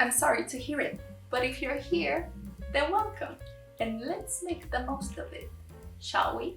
I'm sorry to hear it, but if you're here, then welcome, and let's make the most of it, shall we?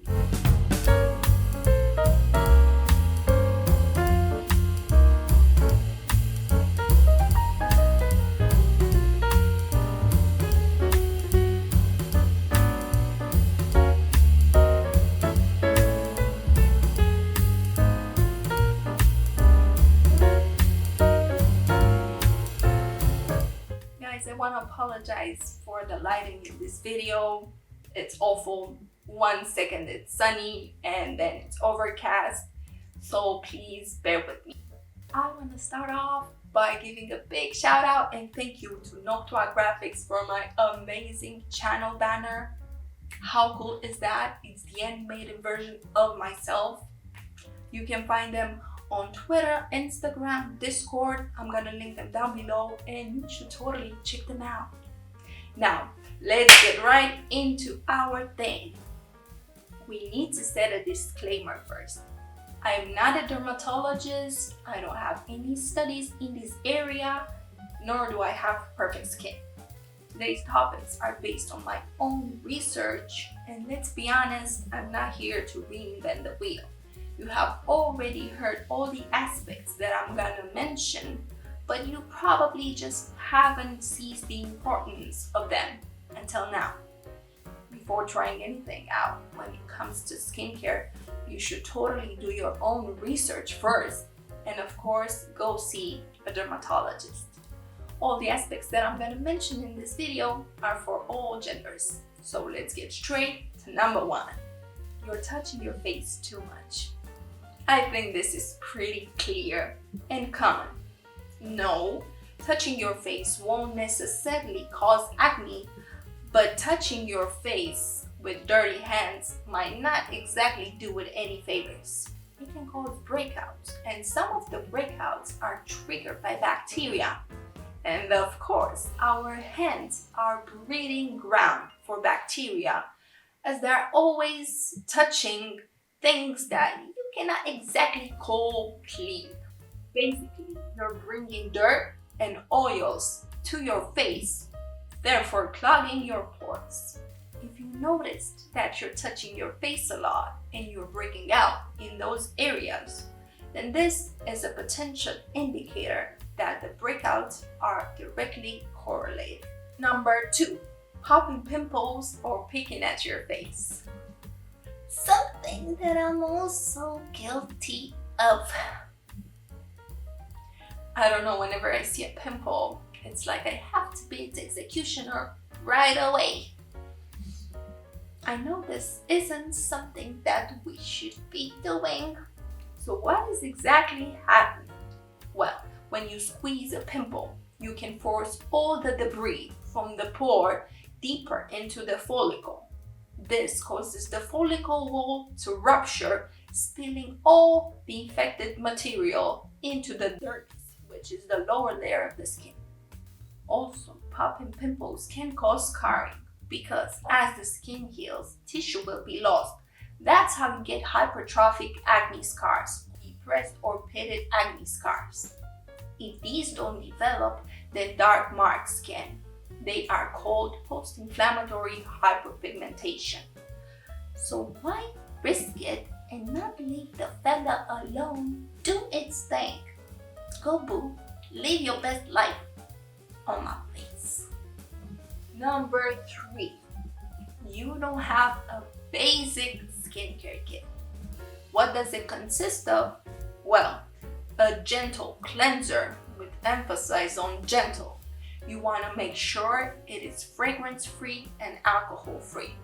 I want to apologize for the lighting in this video. It's awful. 1 second it's sunny and then it's overcast, so please bear with me. I want to start off by giving a big shout out and thank you to Noctua Graphics for my amazing channel banner. How cool is that? It's the animated version of myself. You can find them on Twitter, Instagram, Discord. I'm gonna link them down below and you should totally check them out. Now, let's get right into our thing. We need to set a disclaimer first. I am not a dermatologist. I don't have any studies in this area, nor do I have perfect skin. Today's topics are based on my own research, and let's be honest, I'm not here to reinvent the wheel. You have already heard all the aspects that I'm gonna mention, but you probably just haven't seized the importance of them until now. Before trying anything out when it comes to skincare, you should totally do your own research first, and of course, go see a dermatologist. All the aspects that I'm gonna mention in this video are for all genders. So let's get straight to number 1. You're touching your face too much. I think this is pretty clear and common. No, touching your face won't necessarily cause acne, but touching your face with dirty hands might not exactly do it any favors. It can cause breakouts, and some of the breakouts are triggered by bacteria. And of course, our hands are breeding ground for bacteria, as they're always touching things that you cannot exactly call clean. Basically, you're bringing dirt and oils to your face, therefore clogging your pores. If you noticed that you're touching your face a lot and you're breaking out in those areas, then this is a potential indicator that the breakouts are directly correlated. Number 2, popping pimples or picking at your face. Something that I'm also guilty of. I don't know, whenever I see a pimple, it's like I have to be its executioner right away. I know this isn't something that we should be doing. So what is exactly happening? Well, when you squeeze a pimple, you can force all the debris from the pore deeper into the follicle. This causes the follicle wall to rupture, spilling all the infected material into the dermis, which is the lower layer of the skin. Also, popping pimples can cause scarring because as the skin heals, tissue will be lost. That's how you get hypertrophic acne scars, depressed or pitted acne scars. If these don't develop, then dark marks can. They are called post-inflammatory hyperpigmentation. So why risk it and not leave the fella alone do its thing? Go boo, live your best life on my face. Number 3, you don't have a basic skincare kit. What does it consist of? Well, a gentle cleanser with emphasis on gentle. You want to make sure it is fragrance-free and alcohol-free.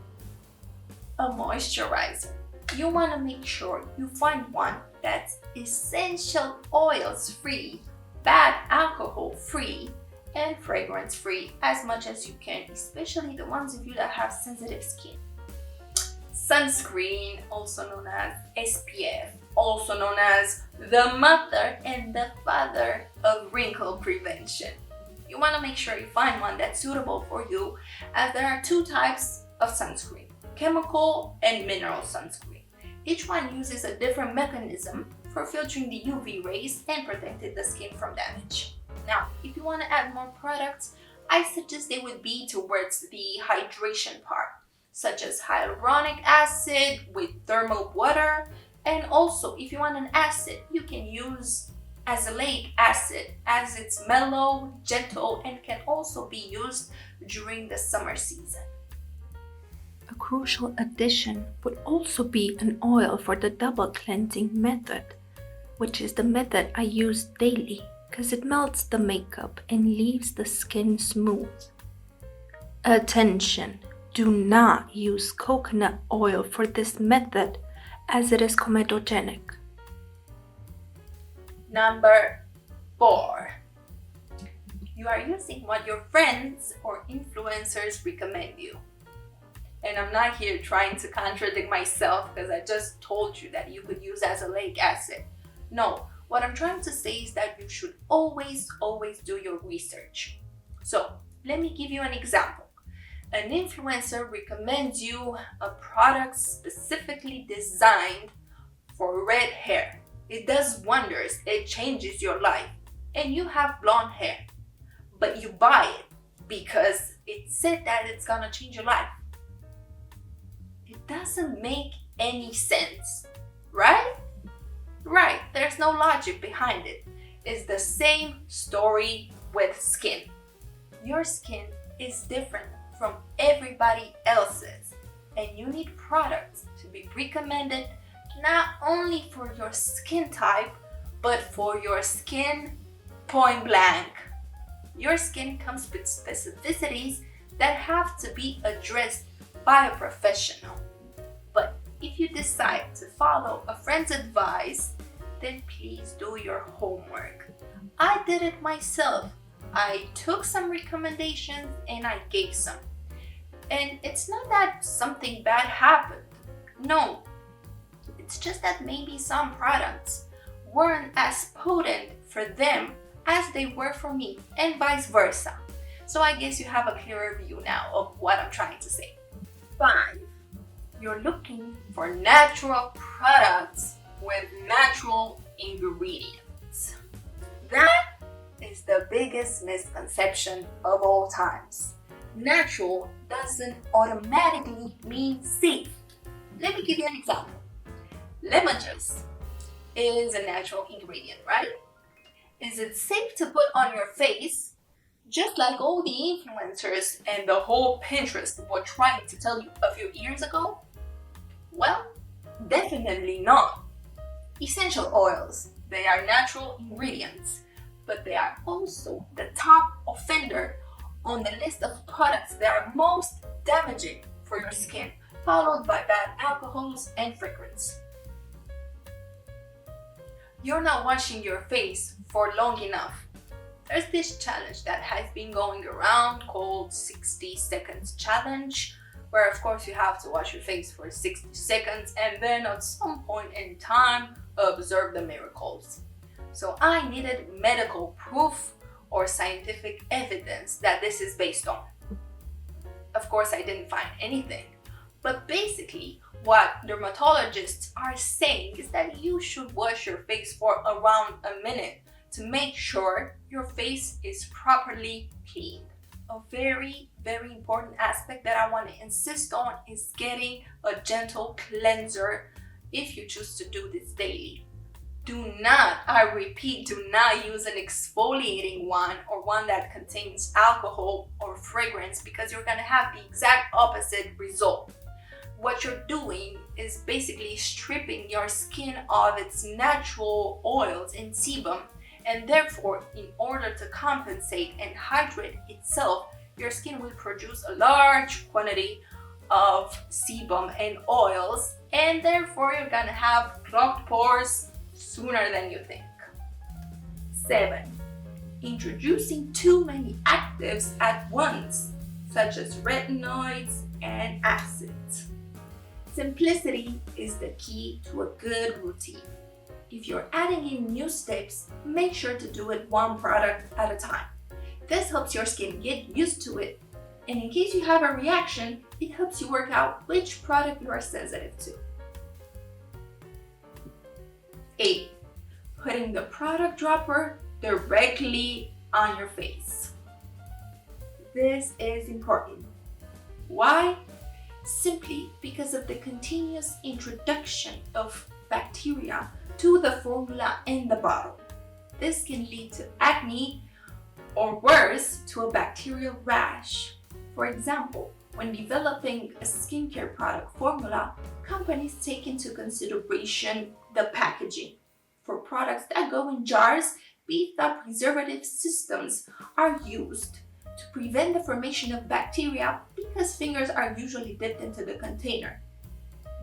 A moisturizer. You want to make sure you find one that's essential oils-free, bad alcohol-free, and fragrance-free as much as you can, especially the ones of you that have sensitive skin. Sunscreen, also known as SPF, also known as the mother and the father of wrinkle prevention. You want to make sure you find one that's suitable for you, as there are 2 types of sunscreen, chemical and mineral sunscreen. Each one uses a different mechanism for filtering the UV rays and protecting the skin from damage. Now, if you want to add more products, I suggest they would be towards the hydration part, such as hyaluronic acid with thermal water. And also, if you want an acid, you can use azelaic acid, as it's mellow, gentle, and can also be used during the summer season. A crucial addition would also be an oil for the double cleansing method, which is the method I use daily because it melts the makeup and leaves the skin smooth. Attention! Do not use coconut oil for this method as it is comedogenic. Number 4. You are using what your friends or influencers recommend you. And I'm not here trying to contradict myself because I just told you that you could use azelaic acid. No, what I'm trying to say is that you should always do your research. So let me give you an example. An influencer recommends you a product specifically designed for red hair. It does wonders, it changes your life, and you have blonde hair, but you buy it because it said that it's gonna change your life. It doesn't make any sense, right? Right, there's no logic behind it. It's the same story with skin. Your skin is different from everybody else's, and you need products to be recommended not only for your skin type, but for your skin point blank. Your skin comes with specificities that have to be addressed by a professional. But if you decide to follow a friend's advice, then please do your homework. I did it myself. I took some recommendations and I gave some. And it's not that something bad happened. No, it's just that maybe some products weren't as potent for them as they were for me, and vice versa. So I guess you have a clearer view now of what I'm trying to say. 5. You're looking for natural products with natural ingredients. That is the biggest misconception of all times. Natural doesn't automatically mean safe. Let me give you an example. Lemon juice is a natural ingredient, right? Is it safe to put on your face, just like all the influencers and the whole Pinterest were trying to tell you a few years ago? Well, definitely not. Essential oils, they are natural ingredients, but they are also the top offender on the list of products that are most damaging for your skin, followed by bad alcohols and fragrance. You're not washing your face for long enough. There's this challenge that has been going around called 60 seconds challenge, where of course you have to wash your face for 60 seconds and then at some point in time observe the miracles. So I needed medical proof or scientific evidence that this is based on. Of course I didn't find anything, but basically what dermatologists are saying is that you should wash your face for around a minute to make sure your face is properly cleaned. A very important aspect that I want to insist on is getting a gentle cleanser if you choose to do this daily. Do not, I repeat, do not use an exfoliating one or one that contains alcohol or fragrance, because you're going to have the exact opposite result. What you're doing is basically stripping your skin of its natural oils and sebum, and therefore, in order to compensate and hydrate itself, your skin will produce a large quantity of sebum and oils, and therefore you're gonna have clogged pores sooner than you think. 7. Introducing too many actives at once, such as retinoids and acids. Simplicity is the key to a good routine. If you're adding in new steps, make sure to do it one product at a time. This helps your skin get used to it, and in case you have a reaction, it helps you work out which product you are sensitive to. 8. Putting the product dropper directly on your face. This is important. Why? Simply because of the continuous introduction of bacteria to the formula in the bottle. This can lead to acne or worse, to a bacterial rash. For example, when developing a skincare product formula, companies take into consideration the packaging. For products that go in jars, beefed up preservative systems are used to prevent the formation of bacteria because fingers are usually dipped into the container.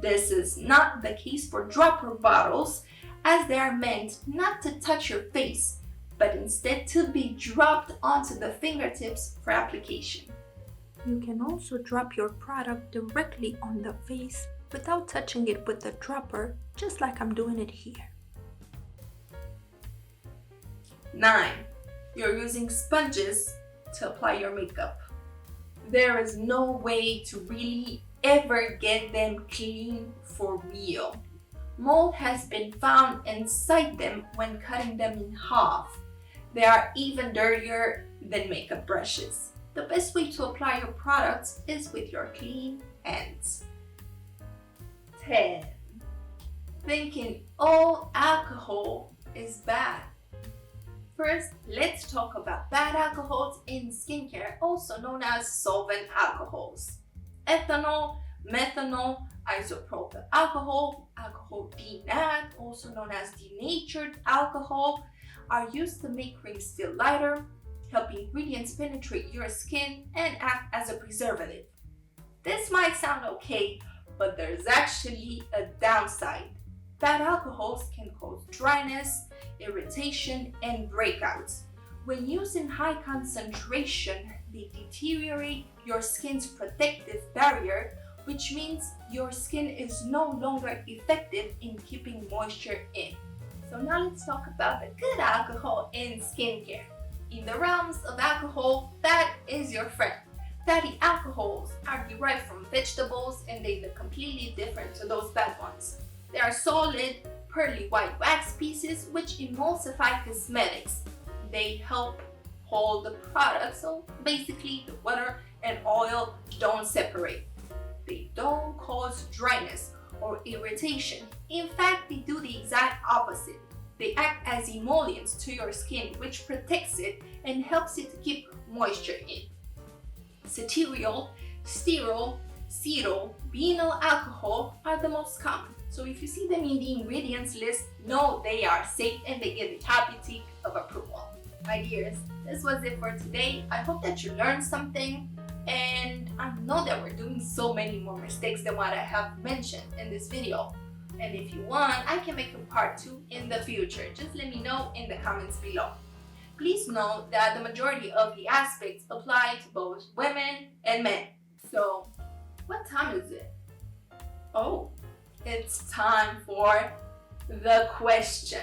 This is not the case for dropper bottles, as they are meant not to touch your face, but instead to be dropped onto the fingertips for application. You can also drop your product directly on the face without touching it with the dropper, just like I'm doing it here. 9. You're using sponges to apply your makeup. There is no way to really ever get them clean for real. Mold has been found inside them when cutting them in half. They are even dirtier than makeup brushes. The best way to apply your products is with your clean hands. 10. Thinking all alcohol is bad. First, let's talk about bad alcohols in skincare, also known as solvent alcohols. Ethanol, methanol, isopropyl alcohol, alcohol denat, also known as denatured alcohol, are used to make creams feel lighter, help ingredients penetrate your skin, and act as a preservative. This might sound okay, but there's actually a downside. Bad alcohols can cause dryness, irritation, and breakouts. When used in high concentration, they deteriorate your skin's protective barrier, which means your skin is no longer effective in keeping moisture in. So now let's talk about the good alcohol in skincare. In the realms of alcohol, fat is your friend. Fatty alcohols are derived from vegetables and they look completely different to those bad ones. They are solid, pearly white wax pieces which emulsify cosmetics. They help hold the product, so basically the water and oil don't separate. They don't cause dryness or irritation. In fact, they do the exact opposite. They act as emollients to your skin, which protects it and helps it to keep moisture in. Cetearyl, sterol, cetyl, benyl alcohol are the most common. So if you see them in the ingredients list, know they are safe and they get the happy tick of approval. My dears, this was it for today. I hope that you learned something, and I know that we're doing so many more mistakes than what I have mentioned in this video. And if you want, I can make a part 2 in the future. Just let me know in the comments below. Please note that the majority of the aspects apply to both women and men. So, what time is it? Oh, it's time for the question.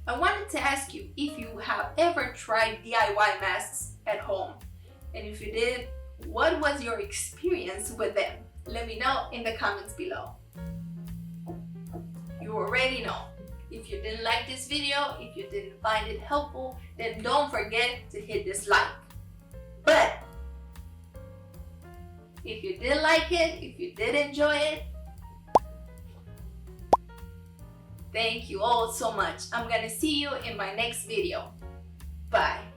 I wanted to ask you if you have ever tried DIY masks at home. And if you did, what was your experience with them? Let me know in the comments below. You already know. If you didn't like this video, if you didn't find it helpful, then don't forget to hit this like. But if you did like it, if you did enjoy it, thank you all so much. I'm gonna see you in my next video. Bye.